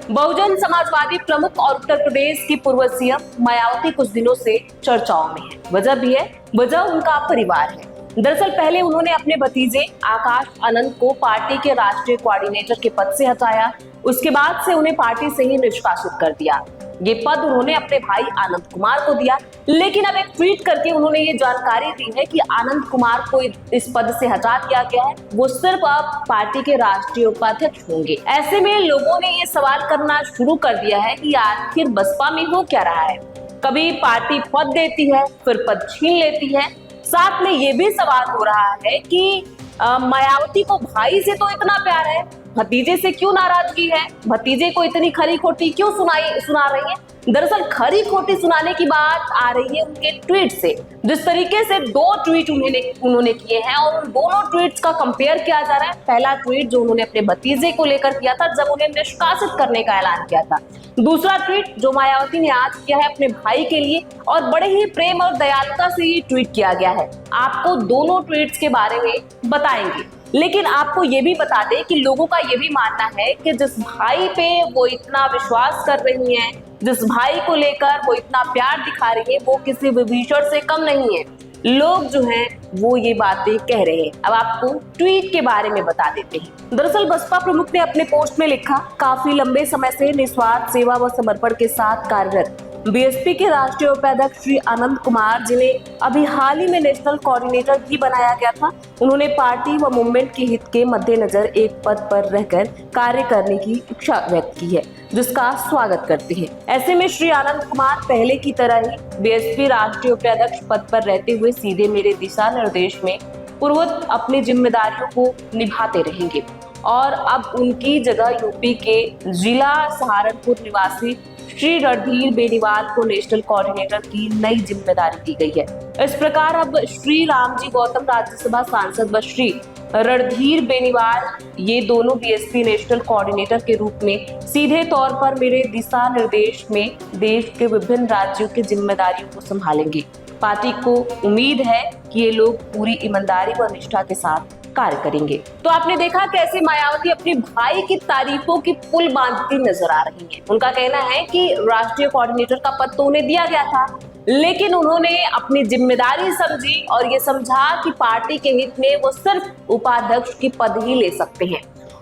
बहुजन समाजवादी प्रमुख और उत्तर प्रदेश की पूर्व सीएम मायावती कुछ दिनों से चर्चाओं में है। वजह भी है, वजह उनका परिवार है। दरअसल पहले उन्होंने अपने भतीजे आकाश आनंद को पार्टी के राष्ट्रीय कोऑर्डिनेटर के पद से हटाया। उसके बाद से उन्हें पार्टी से ही निष्कासित कर दिया। ये पद उन्होंने अपने भाई आनंद कुमार को दिया, लेकिन अब एक ट्वीट करके उन्होंने ये जानकारी दी है कि आनंद कुमार को इस पद से हटा दिया गया है। वो सिर्फ अब पार्टी के राष्ट्रीय उपाध्यक्ष होंगे। ऐसे में लोगों ने ये सवाल करना शुरू कर दिया है कि आखिर बसपा में हो क्या रहा है। कभी पार्टी पद देती है, फिर पद छीन लेती है। साथ में ये भी सवाल हो रहा है कि मायावती को भाई से तो इतना प्यार है, भतीजे से क्यों नाराजगी है, भतीजे को इतनी खरी खोटी क्यों सुना रही है। दरअसल खरी खोटी सुनाने की बात आ रही है उनके ट्वीट से। जिस तरीके से दो ट्वीट उन्होंने किए हैं और उन दोनों ट्वीट्स का कंपेयर किया जा रहा है। पहला ट्वीट जो उन्होंने अपने भतीजे को लेकर किया था जब उन्हें निष्कासित करने का ऐलान किया था। दूसरा ट्वीट जो मायावती ने आज किया है अपने भाई के लिए, और बड़े ही प्रेम और दयालुता से ये ट्वीट किया गया है। आपको दोनों ट्वीट्स के बारे में बताएंगे, लेकिन आपको ये भी बता दें कि लोगों का ये भी मानना है कि जिस भाई पे वो इतना विश्वास कर रही हैं, जिस भाई को लेकर वो इतना प्यार दिखा रही है, वो किसी विभीषण से कम नहीं है। लोग जो हैं वो ये बातें कह रहे हैं। अब आपको ट्वीट के बारे में बता देते हैं। दरअसल बसपा प्रमुख ने अपने पोस्ट में लिखा, काफी लंबे समय से निस्वार्थ सेवा व समर्पण के साथ कार्यरत बीएसपी के राष्ट्रीय उपाध्यक्ष श्री आनंद कुमार, जिन्हें अभी हाल ही में नेशनल कोऑर्डिनेटर भी बनाया गया था, उन्होंने पार्टी व मूवमेंट के हित के मद्देनजर एक पद पर रहकर कार्य करने की इच्छा व्यक्त की है, जिसका स्वागत करते हैं। ऐसे में श्री आनंद कुमार पहले की तरह ही बीएसपी राष्ट्रीय उपाध्यक्ष पद पर रहते हुए सीधे मेरे दिशा निर्देश में पूर्ववत अपनी जिम्मेदारियों को निभाते रहेंगे और अब उनकी जगह यूपी के जिला सहारनपुर निवासी श्री रणधीर बेनीवाल को नेशनल कोऑर्डिनेटर की नई जिम्मेदारी दी गई है। इस प्रकार अब श्री रामजी गौतम राज्यसभा सांसद व श्री रणधीर बेनीवाल ये दोनों बीएसपी नेशनल कोऑर्डिनेटर के रूप में सीधे तौर पर मेरे दिशा निर्देश में देश के विभिन्न राज्यों की जिम्मेदारियों को संभालेंगे। पार्टी को उम्मीद है कि ये लोग पूरी ईमानदारी व निष्ठा के साथ कार्य करेंगे। तो आपने देखा कैसे मायावती अपने भाई की तारीफों की पुल बांधती नजर आ रही हैं। उनका कहना है कि राष्ट्रीय कोऑर्डिनेटर का पद तो उन्हें दिया गया था, लेकिन उन्होंने अपनी जिम्मेदारी समझी और ये समझा कि पार्टी के हित में वो सिर्फ उपाध्यक्ष की पद ही ले सकते हैं।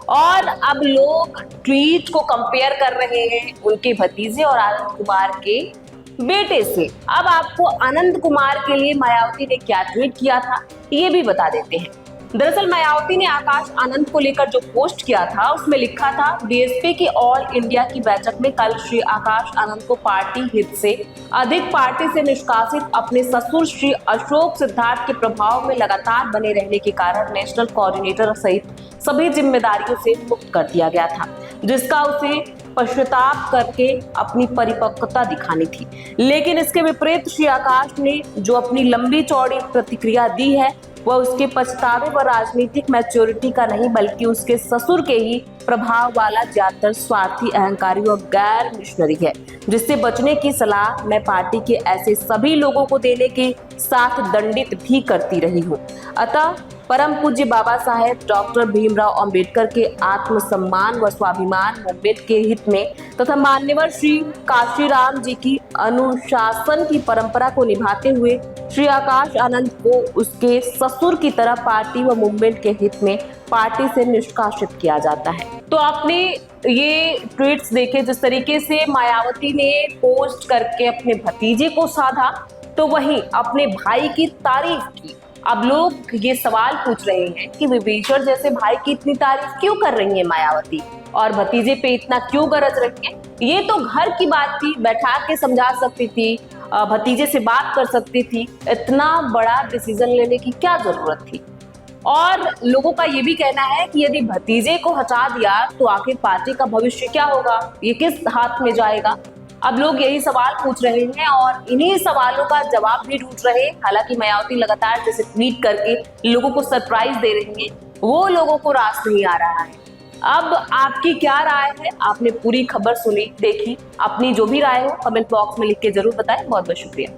और अब लोग ट्वीट को कंपेयर कर रहे हैं उनके भतीजे और आनंद कुमार के बेटे से। अब आपको आनंद कुमार के लिए मायावती ने क्या ट्वीट किया था ये भी बता देते हैं। दरअसल मायावती ने आकाश आनंद को लेकर जो पोस्ट किया था उसमें लिखा था, बीएसपी की ऑल इंडिया की बैठक में कल श्री आकाश आनंद को पार्टी हित से अधिक पार्टी से निष्कासित अपने ससुर श्री अशोक सिद्धार्थ के प्रभाव में लगातार बने रहने के कारण नेशनल कोऑर्डिनेटर सहित सभी जिम्मेदारियों से मुक्त कर दिया गया था, जिसका उसे पश्चाताप करके अपनी परिपक्वता दिखानी थी। लेकिन इसके विपरीत श्री आकाश ने जो अपनी लंबी चौड़ी प्रतिक्रिया दी है वह उसके पछतावे व राजनीतिक मैच्योरिटी का नहीं, बल्कि उसके ससुर के ही प्रभाव वाला ज्यादातर स्वार्थी, अहंकारी व गैर मिशनरी है, जिससे बचने की सलाह मैं पार्टी के ऐसे सभी लोगों को देने के साथ दंडित भी करती रही हूँ। अतः परम पूज्य बाबा साहेब डॉक्टर भीमराव अंबेडकर के आत्मसम्मान व स्वाभिमान मूवमेंट के हित में तथा मान्यवर श्री काशीराम जी की अनुशासन की परंपरा को निभाते हुए श्री आकाश आनंद को उसके ससुर की तरह पार्टी व मूवमेंट के हित में पार्टी से निष्कासित किया जाता है। तो आपने ये ट्वीट्स देखे जिस तरीके से मायावती ने पोस्ट करके अपने भतीजे को साधा, तो वहीं अपने भाई की तारीफ की। अब लोग ये सवाल पूछ रहे हैं कि विभीषण जैसे भाई की इतनी तारीफ क्यों कर रही है मायावती और भतीजे पे इतना क्यों गरज रही है। ये तो घर की बात थी, बैठा के समझा सकती थी, भतीजे से बात कर सकती थी, इतना बड़ा डिसीजन लेने की क्या जरूरत थी। और लोगों का ये भी कहना है कि यदि भतीजे को हटा दिया तो आखिर पार्टी का भविष्य क्या होगा, ये किस हाथ में जाएगा। अब लोग यही सवाल पूछ रहे हैं और इन्हीं सवालों का जवाब भी ढूंढ रहे हैं। हालांकि मायावती लगातार जैसे ट्वीट करके लोगों को सरप्राइज दे रही हैं, वो लोगों को रास नहीं आ रहा है। अब आपकी क्या राय है? आपने पूरी खबर सुनी, देखी, अपनी जो भी राय हो कमेंट बॉक्स में लिख के जरूर बताएं। बहुत बहुत शुक्रिया।